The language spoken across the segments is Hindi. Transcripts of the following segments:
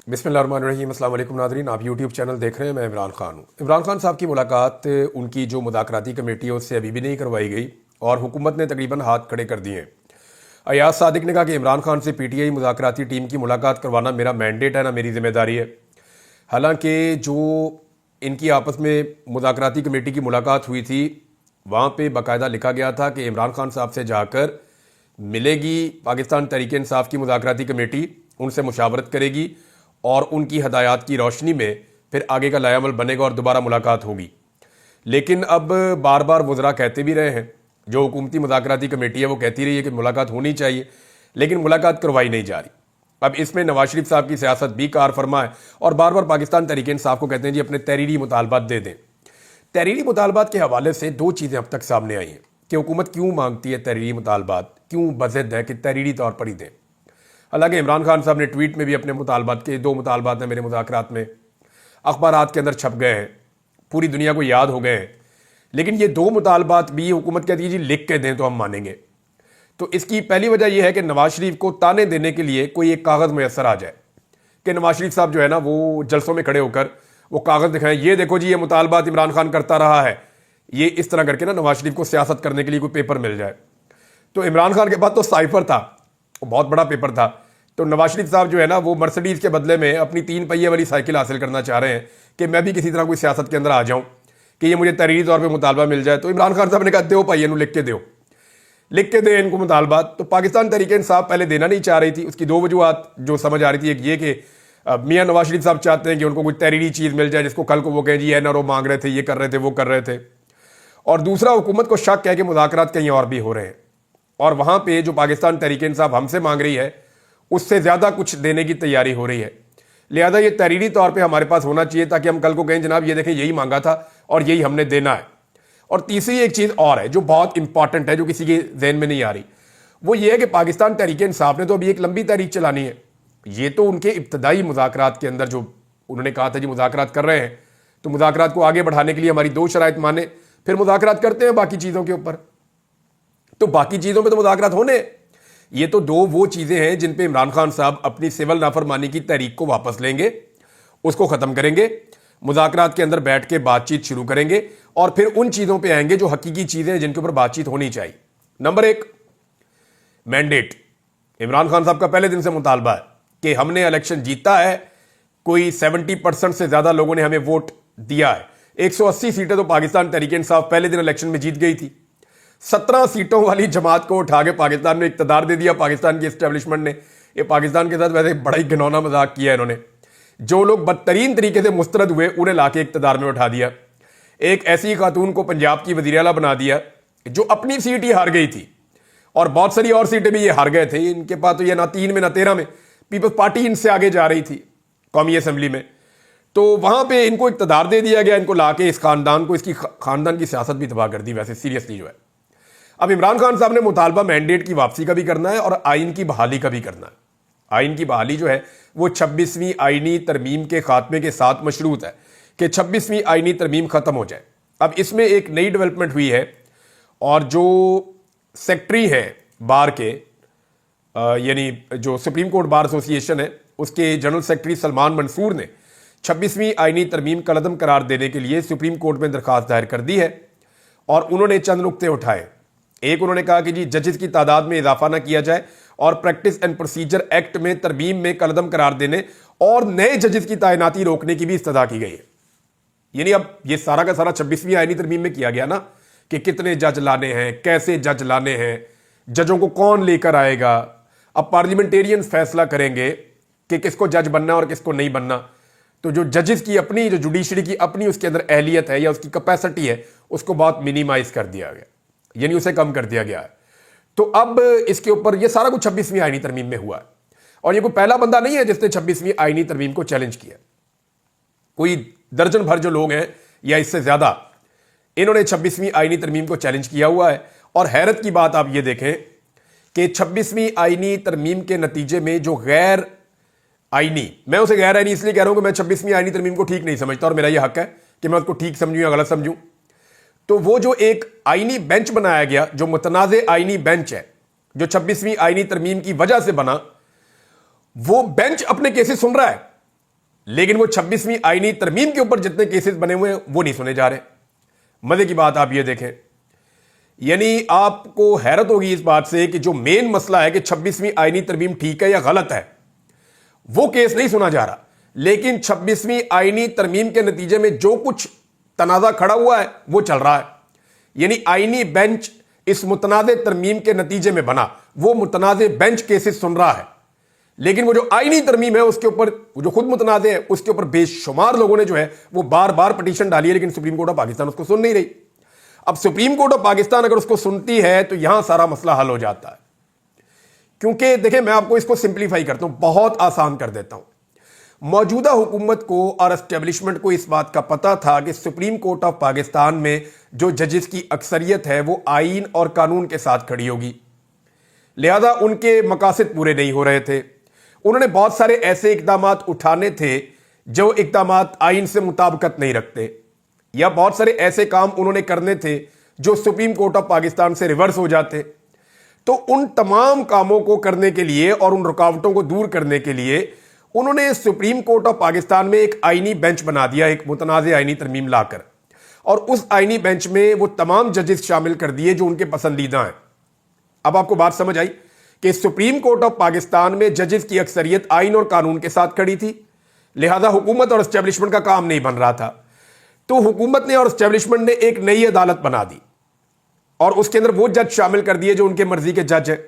बिस्मिल्लाहिर्रहमानिर्रहीम। अस्सलाम वालेकुम नाज़रीन, आप यूट्यूब चैनल देख रहे हैं। मैं इमरान खान हूँ। इमरान खान साहब की मुलाकात उनकी जो मुज़ाकराती कमेटी है उससे अभी भी नहीं करवाई गई और हुकूमत ने तकरीबन हाथ खड़े कर दिए हैं। अयाज सादिक ने कहा कि इमरान खान से पीटीआई मुज़ाकराती टीम की मुलाकात करवाना मेरा मैंडेट है, ना मेरी जिम्मेदारी है। हालांकि जो इनकी आपस में मुज़ाकराती कमेटी की मुलाकात हुई थी वहाँ पर बाकायदा लिखा गया था कि इमरान खान साहब से जाकर मिलेगी पाकिस्तान तहरीक इंसाफ की मुज़ाकराती कमेटी, उनसे मुशावरत करेगी और उनकी हदायत की रोशनी में फिर आगे का लायामल बनेगा और दोबारा मुलाकात होगी। लेकिन अब बार बार वज़रा कहते भी रहे हैं, जो हुकूमती मुज़ाकराती कमेटी है वो कहती रही है कि मुलाकात होनी चाहिए, लेकिन मुलाकात करवाई नहीं जा रही। अब इसमें नवाज शरीफ साहब की सियासत भी कार फरमा है और बार बार पाकिस्तान तहरीक इंसाफ को कहते हैं जी अपने तहरीरी मुतालबात दे दें। तहरीरी मुतालबात के हवाले से दो चीज़ें अब तक सामने आई हैं कि हुकूमत क्यों मांगती है तहरीरी मुतालबात, क्यों बज़िद है कि तहरीरी तौर पर ही दें। हालांकि इमरान खान साहब ने ट्वीट में भी अपने मुतालबात के दो मुतालबात हैं मेरे मुज़ाकरात में, अखबारात के अंदर छप गए हैं, पूरी दुनिया को याद हो गए हैं, लेकिन ये दो मुतालबात भी हुकूमत कहती है जी लिख के दें तो हम मानेंगे। तो इसकी पहली वजह यह है कि नवाज शरीफ को ताने देने के लिए कोई एक कागज़ मैसर आ जाए कि नवाज शरीफ साहब जो है ना वो जलसों में खड़े होकर वो कागज़ दिखाएं, ये देखो जी ये मुतालबात इमरान खान करता रहा है, ये इस तरह करके ना नवाज शरीफ को सियासत करने के लिए कोई पेपर मिल जाए। तो इमरान खान के पास तो साइफर था, वो बहुत बड़ा पेपर था। तो नवाज शरीफ साहब जो है ना वो मर्सिडीज़ के बदले में अपनी 3 पहिए वाली साइकिल हासिल करना चाह रहे हैं कि मैं भी किसी तरह कोई सियासत के अंदर आ जाऊं कि ये मुझे तहरीरी तौर पे मुतालबा मिल जाए। तो इमरान खान साहब ने कहा दो पहिए लिख के दो, लिख के दे इनको मुतालबात। तो पाकिस्तान तहरीक इंसाफ पहले देना नहीं चाह रही थी। उसकी दो वजूहत जो समझ आ रही थी, एक ये कि मियाँ नवाज शरीफ साहब चाहते हैं कि उनको कोई तहरीरी चीज़ मिल जाए जिसको कल को वो कहें जी एनआरओ मांग रहे थे, ये कर रहे थे, वो कर रहे थे। और दूसरा हुकूमत को शक है कि मुज़ाकरात कहीं और भी हो रहे हैं और वहाँ पे जो पाकिस्तान तहरीक इंसाफ हमसे मांग रही है उससे ज़्यादा कुछ देने की तैयारी हो रही है। लिहाजा ये तहरीरी तौर पे हमारे पास होना चाहिए ताकि हम कल को कहें जनाब ये देखें यही मांगा था और यही हमने देना है। और तीसरी एक चीज़ और है जो बहुत इंपॉर्टेंट है, जो किसी के जहन में नहीं आ रही, वो ये है कि पाकिस्तान तहरीक इंसाफ ने तो अभी एक लंबी तारीख चलानी है। ये तो उनके इब्तदाई मुज़ाकरात के अंदर जो उन्होंने कहा था जी मुज़ाकरात कर रहे हैं, तो मुज़ाकरात को आगे बढ़ाने के लिए हमारी दो शराइत माने फिर मुज़ाकरात करते हैं बाकी चीज़ों के ऊपर। तो बाकी चीज़ों पर तो मुज़ाकरात होने, ये तो दो वो चीज़ें हैं जिन पे इमरान खान साहब अपनी सिविल नाफरमानी की तहरीक को वापस लेंगे, उसको ख़त्म करेंगे, मुज़ाकरात के अंदर बैठ के बातचीत शुरू करेंगे और फिर उन चीज़ों पे आएंगे जो हकीकी चीज़ें हैं जिनके ऊपर बातचीत होनी चाहिए। नंबर एक, मैंडेट। इमरान खान साहब का पहले दिन से मुतालबा है कि हमने इलेक्शन जीता है, कोई 70% से ज़्यादा लोगों ने हमें वोट दिया है। 180 सीटें तो पाकिस्तान तहरीक इंसाफ पहले दिन इलेक्शन में जीत गई थी। 17 सीटों वाली जमात को उठा के पाकिस्तान में इक़्तिदार दे दिया पाकिस्तान की एस्टेब्लिशमेंट ने। ये पाकिस्तान के साथ वैसे बड़ा ही घिनौना मजाक किया है इन्होंने। जो लोग बदतरीन तरीके से मुस्तरद हुए उन्हें लाके इक़्तिदार में उठा दिया। एक ऐसी खातून को पंजाब की वज़ीर आला बना दिया जो अपनी सीट ही हार गई थी और बहुत सारी और सीटें भी ये हार गए थे। इनके पास तो ये ना 3 में ना 13 में पीपल्स पार्टी इनसे आगे जा रही थी कौमी असम्बली में। तो वहां पे इनको इक़्तिदार दे दिया गया, इनको लाके इस खानदान को, इसकी खानदान की सियासत भी तबाह कर दी वैसे सीरियसली जो है। अब इमरान खान साहब ने मुतालबा मैंडेट की वापसी का भी करना है और आइन की बहाली का भी करना है। आइन की बहाली जो है वो 26वीं आइनी तरमीम के खात्मे के साथ मशरूत है कि 26वीं आइनी तरमीम खत्म हो जाए। अब इसमें एक नई डेवलपमेंट हुई है और जो सेक्रेटरी है बार के, यानी जो सुप्रीम कोर्ट बार एसोसिएशन है, उसके जनरल सेक्रेटरी सलमान मंसूर ने 26वीं आइनी तरमीम कलअदम करार देने के लिए सुप्रीम कोर्ट में दरखास्त दायर कर दी है और उन्होंने चंद नुक्ते उठाए। एक, उन्होंने कहा कि जी जजेस की तादाद में इजाफा ना किया जाए और प्रैक्टिस एंड प्रोसीजर एक्ट में तरमीम में कलअदम करार देने और नए जजेस की तैनाती रोकने की भी इस्तदा की गई है। यानी अब ये सारा का सारा 26वीं आइनी तरमीम में किया गया ना कि कितने जज लाने हैं, कैसे जज लाने हैं, जजों को कौन लेकर आएगा। अब पार्लियामेंटेरियन फैसला करेंगे कि किसको जज बनना और किसको नहीं बनना। तो जो जजेस की अपनी, जो जुडिशरी की अपनी उसके अंदर अहलियत है या उसकी कैपेसिटी है, उसको बहुत मिनिमाइज कर दिया गया, यानी उसे कम कर दिया गया है। तो अब इसके ऊपर ये सारा कुछ 26वीं आइनी तरमीम में हुआ है और ये कोई पहला बंदा नहीं है जिसने 26वीं आइनी तरमीम को चैलेंज किया। कोई दर्जन भर जो लोग हैं या इससे ज्यादा, इन्होंने 26वीं आइनी तरमीम को चैलेंज किया हुआ है। और हैरत की बात आप ये देखें कि 26वीं आइनी तरमीम के नतीजे में जो गैर आइनी, मैं उसे गैर आइनी इसलिए कह रहा हूं कि मैं 26वीं आइनी तरमीम को ठीक नहीं समझता और मेरा यह हक है कि मैं उसको ठीक समझूं या गलत समझूं। तो वो जो एक आइनी बेंच बनाया गया, जो मुतनाज़े आइनी बेंच है, जो 26वीं आइनी तरमीम की वजह से बना, वो बेंच अपने केसेस सुन रहा है लेकिन वो 26वीं आईनी तरमीम के ऊपर जितने केसेस बने हुए हैं वो नहीं सुने जा रहे। मजे की बात आप ये देखें, यानी आपको हैरत होगी इस बात से कि जो मेन मसला है कि 26वीं आईनी तरमीम ठीक है या गलत है, वो केस नहीं सुना जा रहा। लेकिन 26वीं आईनी तरमीम के नतीजे में जो कुछ तनाजा खड़ा हुआ है वो चल रहा है। यानी आईनी बेंच इस मुतनाज़े तरमीम के नतीजे में बना, वो मुतनाज़े बेंच केसेस सुन रहा है। लेकिन वो जो आईनी तरमीम है उसके ऊपर, जो खुद मुतनाज़े है उसके ऊपर बेशुमार लोगों ने जो है वो बार बार पिटीशन डाली है, लेकिन सुप्रीम कोर्ट ऑफ पाकिस्तान उसको सुन नहीं रही। अब सुप्रीम कोर्ट ऑफ पाकिस्तान अगर उसको सुनती है तो यहां सारा मसला हल हो जाता है। क्योंकि देखिए, मैं आपको इसको सिंप्लीफाई करता हूं, बहुत आसान कर देता हूं। मौजूदा हुकूमत को और एस्टेब्लिशमेंट को इस बात का पता था कि सुप्रीम कोर्ट ऑफ पाकिस्तान में जो जजेस की अक्सरियत है वो आईन और कानून के साथ खड़ी होगी, लिहाजा उनके मकासद पूरे नहीं हो रहे थे। उन्होंने बहुत सारे ऐसे इकदाम उठाने थे जो इकदाम आईन से मुताबिकत नहीं रखते, या बहुत सारे ऐसे काम उन्होंने करने थे जो सुप्रीम कोर्ट ऑफ पाकिस्तान से रिवर्स हो जाते। तो उन तमाम कामों को करने के लिए और उन रुकावटों को दूर करने के लिए उन्होंने सुप्रीम कोर्ट ऑफ पाकिस्तान में एक आईनी बेंच बना दिया, एक मुतनाज़े आईनी तरमीम लाकर, और उस आईनी बेंच में वो तमाम जजेस शामिल कर दिए जो उनके पसंदीदा हैं। अब आपको बात समझ आई कि सुप्रीम कोर्ट ऑफ पाकिस्तान में जजेस की अक्सरियत आईन और कानून के साथ खड़ी थी, लिहाजा हुकूमत और एस्टेब्लिशमेंट का काम नहीं बन रहा था। तो हुकूमत ने और एस्टेब्लिशमेंट ने एक नई अदालत बना दी और उसके अंदर वो जज शामिल कर दिए जो उनके मर्जी के जज हैं।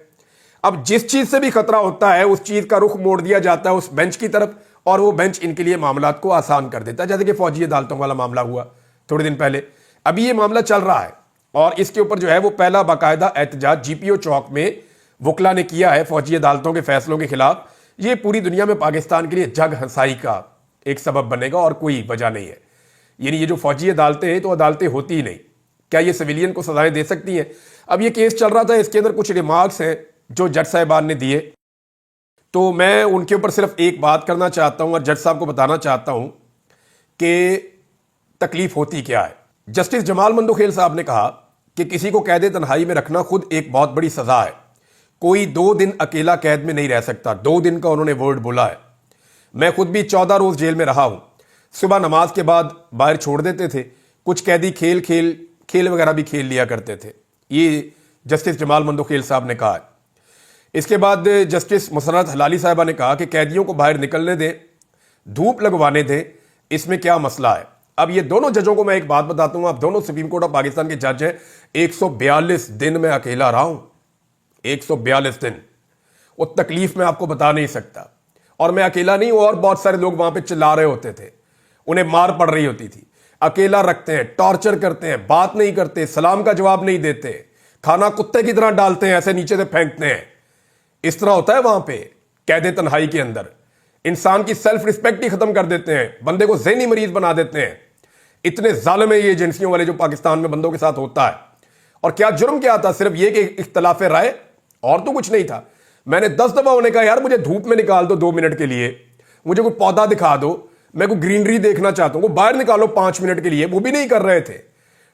अब जिस चीज से भी खतरा होता है उस चीज का रुख मोड़ दिया जाता है उस बेंच की तरफ, और वो बेंच इनके लिए मामलात को आसान कर देता है। जैसे कि फौजी अदालतों वाला मामला हुआ थोड़े दिन पहले, अभी ये मामला चल रहा है और इसके ऊपर जो है वो पहला बाकायदा एहतजाज जीपीओ चौक में वकला ने किया है फौजी अदालतों के फैसलों के खिलाफ। ये पूरी दुनिया में पाकिस्तान के लिए जग हंसाई का एक सबब बनेगा और कोई वजह नहीं है। यानी ये जो फौजी अदालतें हैं तो अदालतें होती ही नहीं, क्या ये सिविलियन को सजाएं दे सकती हैं? अब ये केस चल रहा था, इसके अंदर कुछ रिमार्क्स हैं जो जज साहिबान ने दिए, तो मैं उनके ऊपर सिर्फ एक बात करना चाहता हूं और जज साहब को बताना चाहता हूं कि तकलीफ होती क्या है। जस्टिस जमाल मंदोखेल साहब ने कहा कि किसी को कैद तन्हाई में रखना खुद एक बहुत बड़ी सजा है, कोई 2 दिन अकेला कैद में नहीं रह सकता। 2 दिन का उन्होंने वर्ड बोला है। मैं खुद भी 14 रोज जेल में रहा हूं। सुबह नमाज के बाद बाहर छोड़ देते थे, कुछ कैदी खेल वगैरह भी खेल लिया करते थे। ये जस्टिस जमाल मंदोखेल साहब ने कहा है। इसके बाद जस्टिस मुसर्रत हलाली साहिबा ने कहा कि कैदियों को बाहर निकलने दें, धूप लगवाने दें, इसमें क्या मसला है। अब ये दोनों जजों को मैं एक बात बताता हूं, आप दोनों सुप्रीम कोर्ट ऑफ पाकिस्तान के जज हैं। 142 दिन में अकेला रहा हूं, 142 दिन। वो तकलीफ मैं आपको बता नहीं सकता। और मैं अकेला नहीं हूं, और बहुत सारे लोग वहां पे चिल्ला रहे होते थे, उन्हें मार पड़ रही होती थी। अकेला रखते हैं, टॉर्चर करते हैं, बात नहीं करते, सलाम का जवाब नहीं देते, खाना कुत्ते की तरह डालते हैं, ऐसे नीचे से फेंकते हैं। इस तरह होता है वहां पे कैद तन्हाई के अंदर। इंसान की सेल्फ रिस्पेक्ट ही खत्म कर देते हैं, बंदे को ज़हनी मरीज बना देते हैं। इतने जालिम है ये एजेंसियों वाले जो पाकिस्तान में बंदों के साथ होता है। और क्या जुर्म क्या था? सिर्फ ये कि इख्तलाफ राय, और तो कुछ नहीं था। मैंने 10 दफा उन्हें कहा यार मुझे धूप में निकाल दो 2 मिनट के लिए, मुझे कोई पौधा दिखा दो, मैं कोई ग्रीनरी देखना चाहता हूं, वो बाहर निकालो 5 मिनट के लिए, वो भी नहीं कर रहे थे।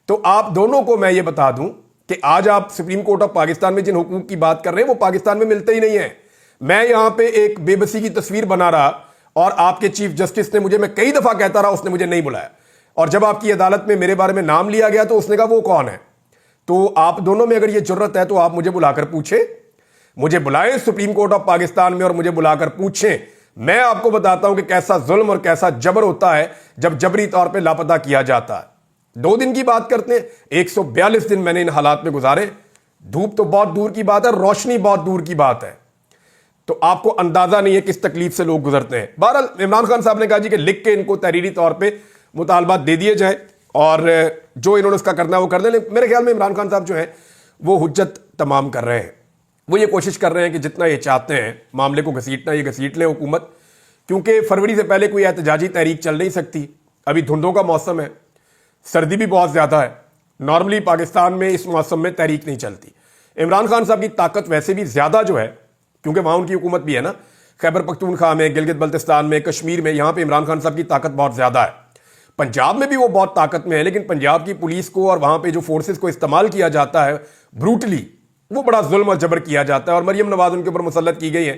तो आप दोनों को मैं ये बता दूं कि आज आप सुप्रीम कोर्ट ऑफ पाकिस्तान में जिन हुकूक की बात कर रहे हैं वो पाकिस्तान में मिलते ही नहीं है। मैं यहां पे एक बेबसी की तस्वीर बना रहा और आपके चीफ जस्टिस ने मुझे, मैं कई दफा कहता रहा, उसने मुझे नहीं बुलाया। और जब आपकी अदालत में मेरे बारे में नाम लिया गया तो उसने कहा वो कौन है। तो आप दोनों में अगर ये जरूरत है तो आप मुझे बुलाकर पूछे, मुझे बुलाएं सुप्रीम कोर्ट ऑफ पाकिस्तान में और मुझे बुलाकर पूछें। मैं आपको बताता हूं कि कैसा जुल्म और कैसा जबर होता है जब जबरी तौर पे लापता किया जाता है। 2 दिन की बात करते हैं, 142 दिन मैंने इन हालात में गुजारे। धूप तो बहुत दूर की बात है, रोशनी बहुत दूर की बात है। तो आपको अंदाजा नहीं है किस तकलीफ से लोग गुजरते हैं। बहरहाल इमरान खान साहब ने कहा जी कि लिख के इनको तहरीरी तौर पर मुतालबात दे दिए जाए और जो इन्होंने उसका करना है वो कर दें। मेरे ख्याल में इमरान खान साहब जो है वो हुज्जत तमाम कर रहे हैं। वो ये कोशिश कर रहे हैं कि जितना ये चाहते हैं मामले को घसीटना, ये घसीट ले हुकूमत, क्योंकि फरवरी से पहले कोई एहतजाजी तहरीक चल नहीं सकती। अभी धुंधों का मौसम है, सर्दी भी बहुत ज़्यादा है। नॉर्मली पाकिस्तान में इस मौसम में तहरीक नहीं चलती। इमरान खान साहब की ताकत वैसे भी ज़्यादा जो है, क्योंकि वहाँ उनकी हुकूमत भी है ना, खैबर पख्तूनख्वा में, गिलगित बल्तिस्तान में, कश्मीर में, यहाँ पर इमरान खान साहब की ताकत बहुत ज़्यादा है। पंजाब में भी वो बहुत ताकत में है, लेकिन पंजाब की पुलिस को और वहाँ पर जो फोर्सेस को इस्तेमाल किया जाता है ब्रूटली, वो बड़ा जुल्म और जबर किया जाता है। और मरियम नवाज उनके ऊपर मुसल्लत की गई है,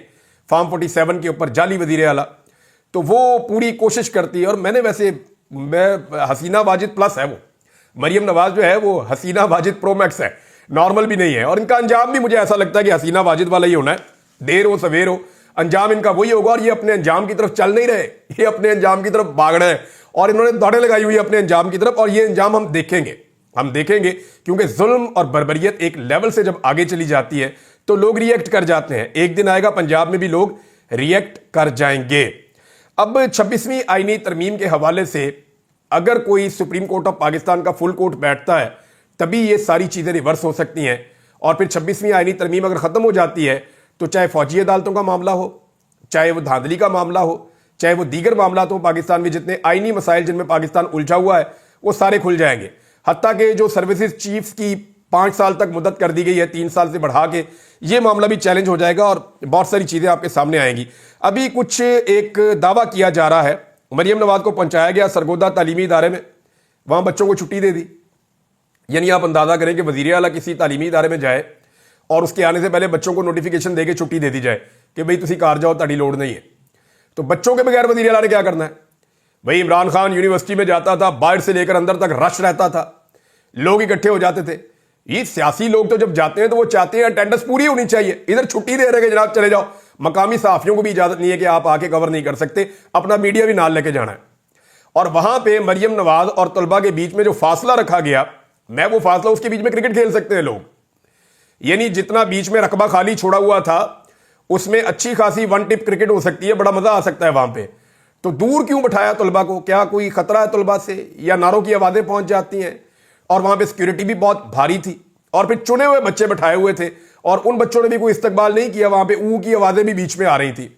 फार्म 47 के ऊपर, जाली वजीर आला। तो वो पूरी कोशिश करती है। और मैं हसीना वाजिद प्लस है वो, मरियम नवाज जो है वो हसीना वाजिद प्रो मैक्स है, नॉर्मल भी नहीं है। और इनका अंजाम भी मुझे ऐसा लगता है कि हसीना वाजिद वाला ही होना है, देर हो सवेर हो अंजाम इनका वही होगा। और ये अपने अंजाम की तरफ चल नहीं रहे, ये अपने अंजाम की तरफ भाग रहे हैं और इन्होंने दौड़े लगाई हुई अपने अंजाम की तरफ। और ये अंजाम हम देखेंगे क्योंकि जुल्म और बर्बरियत एक लेवल से जब आगे चली जाती है तो लोग रिएक्ट कर जाते हैं। एक दिन आएगा पंजाब में भी लोग रिएक्ट कर जाएंगे। अब 26वीं आईनी तरमीम के हवाले से अगर कोई सुप्रीम कोर्ट ऑफ पाकिस्तान का फुल कोर्ट बैठता है तभी ये सारी चीजें रिवर्स हो सकती हैं। और फिर 26वीं आईनी तरमीम अगर खत्म हो जाती है तो चाहे फौजी अदालतों का मामला हो, चाहे वो धांधली का मामला हो, चाहे वो दीगर मामला हो, पाकिस्तान में जितने आईनी मसाइल जिनमें पाकिस्तान उलझा हुआ है वो सारे खुल जाएंगे। हत्ता के जो सर्विसेज चीफ की 5 साल तक मुद्दत कर दी गई है, 3 साल से बढ़ा के, ये मामला भी चैलेंज हो जाएगा और बहुत सारी चीजें आपके सामने आएंगी। अभी कुछ एक दावा किया जा रहा है, मरियम नवाज को पहुंचाया गया सरगोदा तालीमी इदारे में, वहां बच्चों को छुट्टी दे दी। यानी आप अंदाजा करें कि वजीर आला किसी तालीमी इदारे में जाए और उसके आने से पहले बच्चों को नोटिफिकेशन देके छुट्टी दे दी जाए कि भाई तुसी कार जाओ, ताड़ी लोड नहीं है। तो बच्चों के बगैर वजीर आला ने क्या करना है भाई? इमरान खान यूनिवर्सिटी में जाता था, बाहर से लेकर अंदर तक रश रहता था, लोग इकट्ठे हो जाते थे। ये सियासी लोग तो जब जाते हैं तो वो चाहते हैं अटेंडेंस पूरी होनी चाहिए। इधर छुट्टी दे रहे हैं जनाब चले जाओ। मकामी सहाफियों को भी इजाजत नहीं है कि आप आके कवर नहीं कर सकते, अपना मीडिया भी नाल लेके जाना है। और वहां पे मरियम नवाज और तलबा के बीच में जो फासला रखा गया, मैं वो फासला, उसके बीच में क्रिकेट खेल सकते हैं लोग। यानी जितना बीच में रकबा खाली छोड़ा हुआ था उसमें अच्छी खासी वन टिप क्रिकेट हो सकती है, बड़ा मजा आ सकता है वहां पे। तो दूर क्यों बिठाया तलबा को? क्या कोई खतरा है तलबा से, या नारों की आवाजें पहुंच जाती हैं? और वहां पे सिक्योरिटी भी बहुत भारी थी और फिर चुने हुए बच्चे बिठाए हुए थे और उन बच्चों ने भी कोई इस्तकबाल नहीं किया। वहां पे ऊ की आवाजें भी बीच में आ रही थी।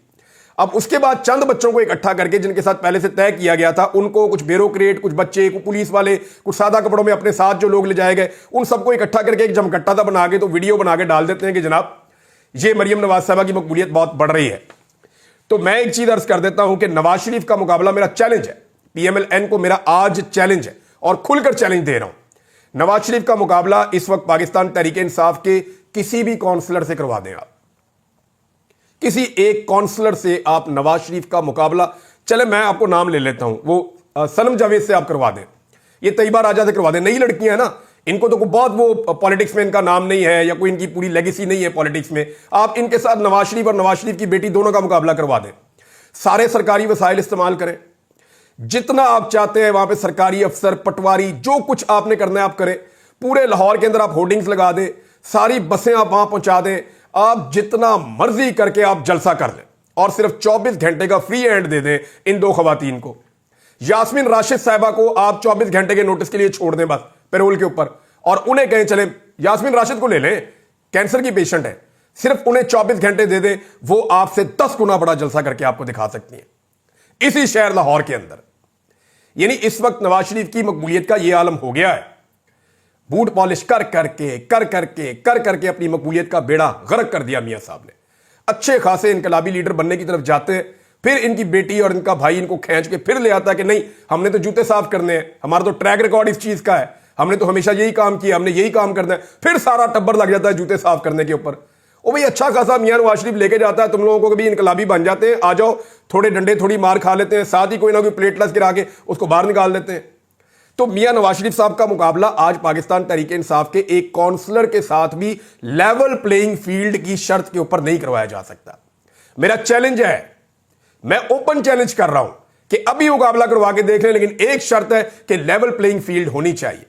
अब उसके बाद चंद बच्चों को इकट्ठा करके, जिनके साथ पहले से तय किया गया था, उनको कुछ ब्यूरोक्रेट, कुछ बच्चे, कुछ पुलिस वाले, कुछ सादा कपड़ों में अपने साथ जो लोग ले जाए गए, उन सबको इकट्ठा करके एक जमकट्टा सा बना के तो वीडियो बना के डाल देते हैं कि जनाब ये मरियम नवाज साहबा की मकबूलियत बहुत बढ़ रही है। तो मैं एक चीज अर्ज कर देता हूं कि नवाज शरीफ का मुकाबला मेरा चैलेंज है, PMLN को मेरा आज चैलेंज है और खुलकर चैलेंज दे रहा हूं। नवाज शरीफ का मुकाबला इस वक्त पाकिस्तान तहरीक इंसाफ के किसी भी काउंसलर से करवा दें। आप किसी एक काउंसलर से आप नवाज शरीफ का मुकाबला, चले मैं आपको नाम ले लेता हूं, वो सनम जावेद से आप करवा दें, ये तैयबा राजा से करवा दें। नई लड़कियां हैं ना, इनको तो बहुत वो पॉलिटिक्स में इनका नाम नहीं है या कोई इनकी पूरी लेगेसी नहीं है पॉलिटिक्स में। आप इनके साथ नवाज शरीफ और नवाज शरीफ की बेटी दोनों का मुकाबला करवा दें। सारे सरकारी वसाइल इस्तेमाल करें, जितना आप चाहते हैं वहां पे सरकारी अफसर, पटवारी, जो कुछ आपने करना है आप करें। पूरे लाहौर के अंदर आप होर्डिंग्स लगा दें, सारी बसें आप वहां पहुंचा दें, आप जितना मर्जी करके आप जलसा कर लें और सिर्फ 24 घंटे का फ्री हैंड दे दें इन दो खवातीन को। यास्मीन राशिद साहिबा को आप 24 घंटे के नोटिस के लिए छोड़ दें बस पैरोल के ऊपर, और उन्हें कहें चले यास्मीन राशिद को ले लें, कैंसर की पेशेंट है, सिर्फ उन्हें 24 घंटे दे दें, वो आपसे 10 गुना बड़ा जलसा करके आपको दिखा सकती हैं इसी शहर लाहौर के अंदर। यानी इस वक्त नवाज शरीफ की मकबूलियत का यह आलम हो गया है, बूट पॉलिश कर करके अपनी मकबूलियत का बेड़ा गर्क कर दिया मियां साहब ने। अच्छे खासे इनकलाबी लीडर बनने की तरफ जाते हैं, फिर इनकी बेटी और इनका भाई इनको खींच के फिर ले आता है कि नहीं हमने तो जूते साफ करने हैं, हमारा तो ट्रैक रिकॉर्ड इस चीज का है, हमने तो हमेशा यही काम किया, हमने यही काम करना है। फिर सारा टब्बर लग जाता है जूते साफ करने के ऊपर। ओ भाई अच्छा खासा मियां नवाज शरीफ लेके जाता है तुम लोगों को, कभी इनकलाबी बन जाते हैं, आ जाओ थोड़े डंडे थोड़ी मार खा लेते हैं, साथ ही कोई ना कोई प्लेटलेस गिरा के उसको बाहर निकाल देते हैं। तो मियां नवाज शरीफ साहब का मुकाबला आज पाकिस्तान तहरीक इंसाफ के एक काउंसलर के साथ भी लेवल प्लेइंग फील्ड की शर्त के ऊपर नहीं करवाया जा सकता। मेरा चैलेंज है, मैं ओपन चैलेंज कर रहा हूं कि अभी मुकाबला करवा के देख लें, लेकिन एक शर्त है कि लेवल प्लेइंग फील्ड होनी चाहिए।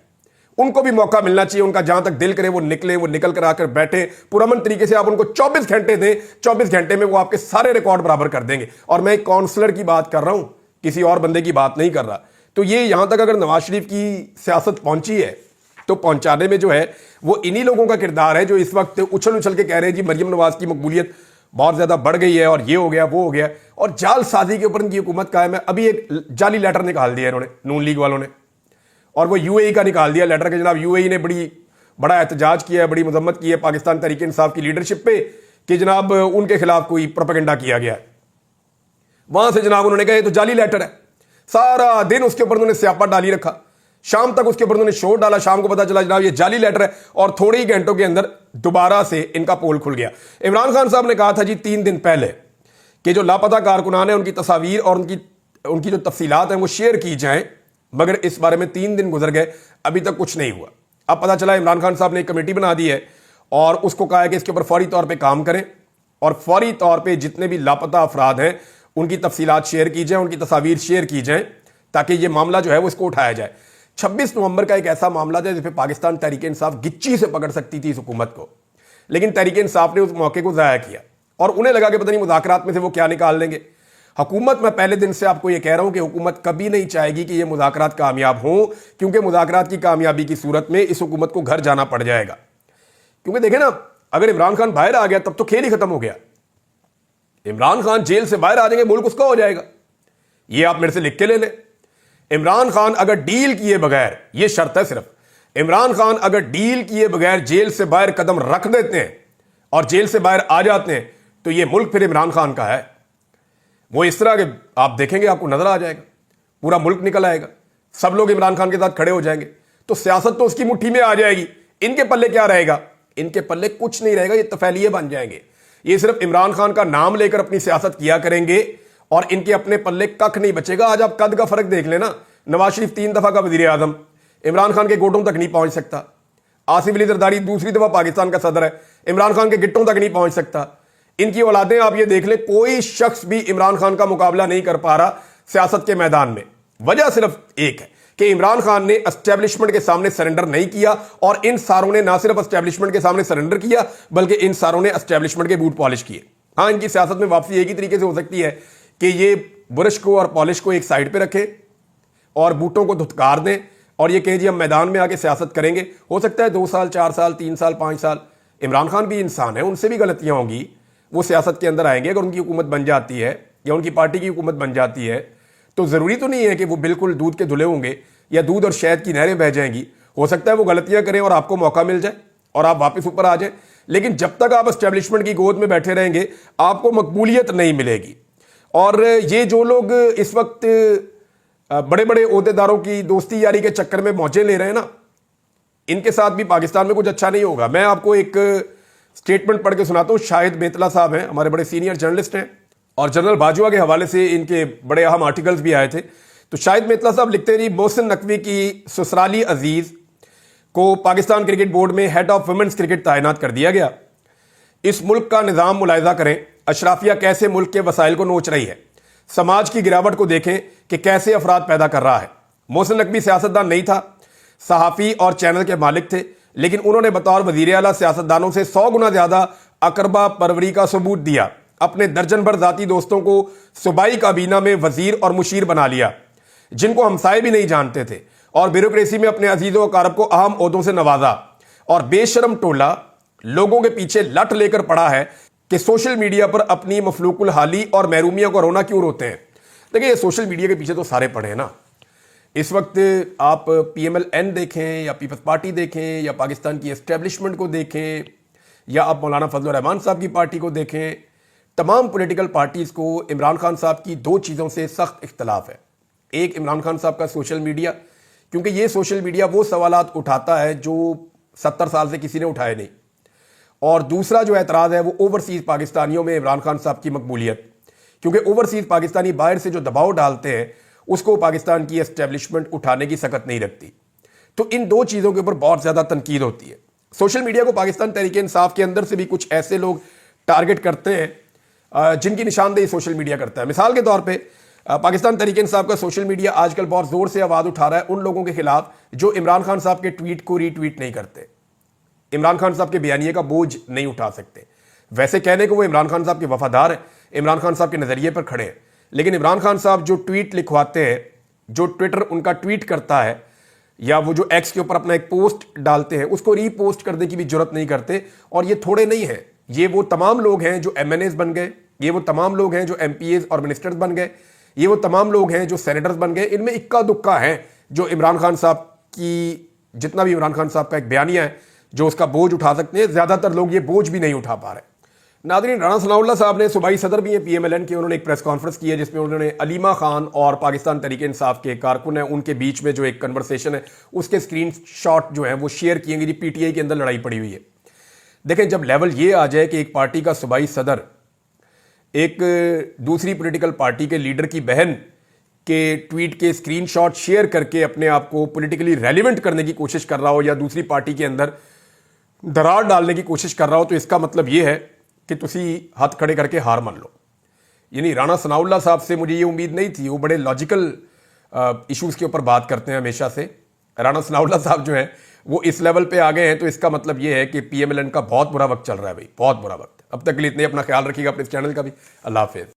उनको भी मौका मिलना चाहिए, उनका जहां तक दिल करे वो निकले, वो निकल कर आकर बैठे पुरअमन तरीके से। आप उनको 24 घंटे दें, 24 घंटे में वो आपके सारे रिकॉर्ड बराबर कर देंगे। और मैं एक काउंसलर की बात कर रहा हूं, किसी और बंदे की बात नहीं कर रहा। तो ये यहां तक अगर नवाज शरीफ की सियासत पहुंची है तो पहुंचाने में जो है वो इन्हीं लोगों का किरदार है जो इस वक्त उछल उछल के कह रहे हैं जी मरियम नवाज की मकबूलियत बहुत ज्यादा बढ़ गई है और ये हो गया वो हो गया, और जालसाजी के ऊपर इनकी हुकूमत कायम है। अभी एक जाली लेटर निकाल दिया इन्होंने नून लीग वालों ने, और वो यूएई का निकाल दिया लेटर के जनाब यूएई ने बड़ा एहतजाज किया है, बड़ी मजम्मत की है पाकिस्तान तहरीक इंसाफ की लीडरशिप पे कि जनाब उनके खिलाफ कोई प्रोपेगेंडा किया गया है। वहां से जनाब उन्होंने कहा ये तो जाली लेटर है, सारा दिन उसके ऊपर उन्होंने स्यापा डाली रखा, शाम तक उसके ऊपर उन्होंने शोर डाला, शाम को पता चला जनाब ये जाली लेटर है, और थोड़े ही घंटों के अंदर दोबारा से इनका पोल खुल गया। इमरान खान साहब ने कहा था जी 3 दिन पहले कि जो लापता कारकुनान है उनकी तस्वीर और उनकी जो तफसीलात हैं वो शेयर की जाएं, मगर इस बारे में 3 दिन गुजर गए, अभी तक कुछ नहीं हुआ। अब पता चला इमरान खान साहब ने एक कमेटी बना दी है और उसको कहा है कि इसके ऊपर फौरी तौर पे काम करें और फौरी तौर पे जितने भी लापता अफराद हैं उनकी तफसीलात शेयर की जाएं, उनकी तस्वीर शेयर की जाएं, ताकि ये मामला जो है वो इसको उठाया जाए। 26 नवंबर का एक ऐसा मामला था जिसपे पाकिस्तान तहरीक इंसाफ गिच्ची से पकड़ सकती थी इस हुकूमत को, लेकिन तहरीक इंसाफ ने उस मौके को ज़ाया किया और उन्हें लगा कि पता नहीं मुज़ाकरात में से वो क्या निकाल लेंगे। हुकूमत, मैं पहले दिन से आपको ये कह रहा हूं कि हुकूमत कभी नहीं चाहेगी कि ये मुज़ाकरात कामयाब हों, क्योंकि मुज़ाकरात की कामयाबी की सूरत में इस हुकूमत को घर जाना पड़ जाएगा। क्योंकि देखें ना, अगर इमरान खान बाहर आ गया तब तो खेल ही खत्म हो गया। इमरान खान जेल से बाहर आ जाएंगे, मुल्क उसका हो जाएगा। ये आप मेरे से लिख के ले लें। इमरान खान अगर डील किए बगैर, ये शर्त है सिर्फ, इमरान खान अगर डील किए बगैर जेल से बाहर कदम रख देते हैं और जेल से बाहर आ जाते हैं तो ये मुल्क फिर इमरान खान का है। वो इस तरह के आप देखेंगे, आपको नजर आ जाएगा, पूरा मुल्क निकल आएगा, सब लोग इमरान खान के साथ खड़े हो जाएंगे, तो सियासत तो उसकी मुट्ठी में आ जाएगी। इनके पल्ले क्या रहेगा? इनके पल्ले कुछ नहीं रहेगा, ये तफैलिए बन जाएंगे। ये सिर्फ इमरान खान का नाम लेकर अपनी सियासत किया करेंगे और इनके अपने पल्ले कख नहीं बचेगा। आज आप कद का फर्क देख लेना, नवाज शरीफ 3 दफा का वजीर आजम, इमरान खान के गोटों तक नहीं पहुंच सकता। आसिफ अली जरदारी दूसरी दफा पाकिस्तान का सदर है, इमरान खान के गिट्टों तक नहीं पहुंच सकता। इनकी औलादें आप ये देख ले, कोई शख्स भी इमरान खान का मुकाबला नहीं कर पा रहा सियासत के मैदान में। वजह सिर्फ एक है कि इमरान खान ने एस्टेब्लिशमेंट के सामने सरेंडर नहीं किया और इन सारों ने ना सिर्फ एस्टेब्लिशमेंट के सामने सरेंडर किया बल्कि इन सारों ने एस्टेब्लिशमेंट के बूट पॉलिश किए। हाँ, इनकी सियासत में वापसी एक ही तरीके से हो सकती है कि ये बुरश को और पॉलिश को एक साइड पे रखें और बूटों को धुतकार दें और ये कहें जी हम मैदान में आके सियासत करेंगे। हो सकता है 2 साल, 4 साल, 3 साल, 5 साल। इमरान खान भी इंसान है, उनसे भी गलतियां होंगी, वो सियासत के अंदर आएंगे। अगर उनकी हुकूमत बन जाती है या उनकी पार्टी की हुकूमत बन जाती है तो ज़रूरी तो नहीं है कि वो बिल्कुल दूध के धुले होंगे या दूध और शहद की नहरें बह जाएंगी। हो सकता है वो गलतियां करें और आपको मौका मिल जाए और आप वापस ऊपर आ जाए, लेकिन जब तक आप एस्टेब्लिशमेंट की गोद में बैठे रहेंगे आपको मकबूलियत नहीं मिलेगी। और ये जो लोग इस वक्त बड़े बड़े ओहदेदारों की दोस्ती यारी के चक्कर में मौजें ले रहे हैं ना, इनके साथ भी पाकिस्तान में कुछ अच्छा नहीं होगा। मैं आपको एक स्टेटमेंट पढ़ के सुनाता हूं। शाहिद मेतला साहब हैं, हमारे बड़े सीनियर जर्नलिस्ट हैं और जनरल बाजवा के हवाले से इनके बड़े अहम आर्टिकल्स भी आए थे। तो शाहिद मेतला साहब लिखते हैं, मोहसिन नकवी की ससुराली अजीज को पाकिस्तान क्रिकेट बोर्ड में हेड ऑफ वुमेन्स क्रिकेट तैनात कर दिया गया। इस मुल्क का निज़ाम मुलायजा करें, अशराफिया कैसे मुल्क के वसाइल को नोच रही है। समाज की गिरावट को देखें कि कैसे अफराद पैदा कर रहा है। मोहसिन नकवी सियासतदान नहीं था, सहाफ़ी और चैनल के मालिक थे, लेकिन उन्होंने बतौर वज़ीर आला सियासतदानों से 100 गुना ज़्यादा अकरबा परवरी का सबूत दिया। अपने दर्जन भर ज़ाती दोस्तों को सूबाई काबीना में वज़ीर और मुशीर बना लिया, जिनको हमसाए भी नहीं जानते थे, और ब्यूरोक्रेसी में अपने अजीज़ों अकारब को अहम ओहदों से नवाजा। और बेशरम टोला लोगों के पीछे लट लेकर पड़ा है कि सोशल मीडिया पर अपनी मफलूकुल हाली और महरूमियों को रोना क्यों रोते हैं। देखिए, ये सोशल मीडिया के पीछे तो सारे पड़े हैं ना। इस वक्त आप PMLN देखें या पीपल्स पार्टी देखें या पाकिस्तान की एस्टेब्लिशमेंट को देखें या आप मौलाना फजल रहमान साहब की पार्टी को देखें, तमाम पॉलिटिकल पार्टीज़ को इमरान खान साहब की 2 चीज़ों से सख्त इख्तलाफ है। एक, इमरान खान साहब का सोशल मीडिया, क्योंकि ये सोशल मीडिया वो सवालात उठाता है जो 70 साल से किसी ने उठाए नहीं। और दूसरा जो एतराज़ है वो ओवरसीज़ पाकिस्तानियों में इमरान खान साहब की मकबूलियत, क्योंकि ओवरसीज़ पाकिस्तानी बाहर से जो दबाव डालते हैं उसको पाकिस्तान की एस्टेब्लिशमेंट उठाने की सकत नहीं रखती। तो इन 2 चीज़ों के ऊपर बहुत ज़्यादा तनकीद होती है। सोशल मीडिया को पाकिस्तान तहरीक इंसाफ के अंदर से भी कुछ ऐसे लोग टारगेट करते हैं जिनकी निशानदेही सोशल मीडिया करता है। मिसाल के तौर पर पाकिस्तान तहरीक इंसाफ का सोशल मीडिया आजकल बहुत ज़ोर से आवाज़ उठा रहा है उन लोगों के खिलाफ जो इमरान खान साहब के ट्वीट को रीट्वीट नहीं करते, इमरान खान साहब के बयानिए का बोझ नहीं उठा सकते। वैसे कहने को वो इमरान खान साहब के वफादार हैं, इमरान खान साहब के नज़रिए पर खड़े हैं, लेकिन इमरान खान साहब जो ट्वीट लिखवाते हैं, जो ट्विटर उनका ट्वीट करता है या वो जो एक्स के ऊपर अपना एक पोस्ट डालते हैं उसको रीपोस्ट करने की भी जरूरत नहीं करते। और ये थोड़े नहीं हैं, ये वो तमाम लोग हैं जो MNAs बन गए, ये वो तमाम लोग हैं जो MPAs और मिनिस्टर्स बन गए, ये वो तमाम लोग हैं जो सेनेटर्स बन गए। इनमें इक्का दुक्का हैं जो इमरान खान साहब की, जितना भी इमरान खान साहब का एक बयानिया है, जो उसका बोझ उठा सकते हैं। ज़्यादातर लोग ये बोझ भी नहीं उठा पा रहे। नाज़रीन, राना सनाउल्लाह साहब ने, सूबाई सदर भी हैं PMLN के, उन्होंने एक प्रेस कॉन्फ्रेंस की है जिसमें उन्होंने अलीमा खान और पाकिस्तान तहरीक इंसाफ के कारकुन हैं उनके बीच में जो एक कन्वर्सेशन है उसके स्क्रीन शॉट जो है वो शेयर किए गए। PTI के अंदर लड़ाई पड़ी हुई है। देखें, जब लेवल ये आ जाए कि एक पार्टी का सूबाई सदर एक दूसरी पॉलिटिकल पार्टी के लीडर की बहन के ट्वीट के स्क्रीनशॉट शेयर करके अपने आप को पॉलिटिकली रेलिवेंट करने की कोशिश कर रहा हो या दूसरी पार्टी के अंदर दरार डालने की कोशिश कर रहा हो, तो इसका मतलब यह है कि तुसी हाथ खड़े करके हार मान लो। यानी राणा सनाउल्लाह साहब से मुझे ये उम्मीद नहीं थी। वो बड़े लॉजिकल इश्यूज के ऊपर बात करते हैं हमेशा से। राणा सनाउल्लाह साहब जो हैं वो इस लेवल पे आ गए हैं, तो इसका मतलब ये है कि पीएमएलएन का बहुत बुरा वक्त चल रहा है भाई, बहुत बुरा वक्त। अब तक के लिए इतने, अपना ख्याल रखिएगा, अपने इस चैनल का भी। अल्लाह हाफिज़।